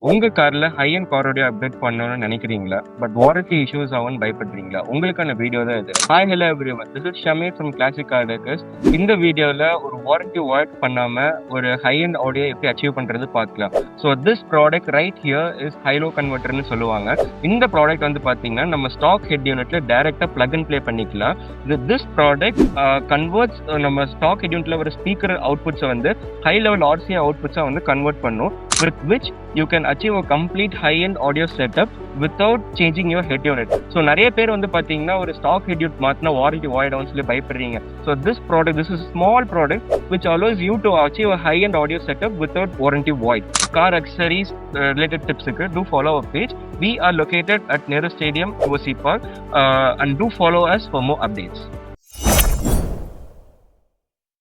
உங்க கார்ல high and car audio update பண்ணணும்னு நினைக்கிறீங்களா? பட் வாரண்டி இஷ்யூஸ் ஆகும்னு பயப்படுறீங்களா? உங்களுக்கான வீடியோ தான் இது. Hi hello everyone, this is Shameer from Classic Car Deckers. இந்த வீடியோல ஒரு வாரண்டி வாய்ட் பண்ணாம ஒரு ஹை அண்ட் ஆடியோ எப்படி அச்சீவ் பண்றது பார்க்கலாம். So this product right here is hi lo கன்வெர்ட்டர்னு சொல்லுவாங்க. இந்த ப்ராடக்ட் வந்து பாத்தீங்கன்னா நம்ம ஸ்டாக் ஹெட் யூனிட்ல டைரக்டா பிளக் அண்ட் ப்ளே பண்ணிக்கலாம். திஸ் ப்ராடக்ட் கன்வெர்ட்ஸ் நம்ம ஸ்டாக் ஹெட் யூனிட்ல ஒரு ஸ்பீக்கர் அவுட்புட்ஸை வந்து ஹை லெவல் RCA அவுட்புட்ஸா வந்து கன்வெர்ட் பண்ணும். With which you can achieve a complete high-end audio setup without changing your head unit. So நிறைய பேர் வந்து பாத்தீங்கன்னா ஒரு ஸ்டாக் ஹெட் யூனிட் மாத்தினா வாரண்டி வாய்ட் ஆகும்னு சொல்லி பயப்படுறீங்க. So this is a small product which allows you to achieve a high-end audio setup without warranty void. Car accessories related tips do follow our page. We are located at Nehru Stadium, OC Park, and do follow us for more updates.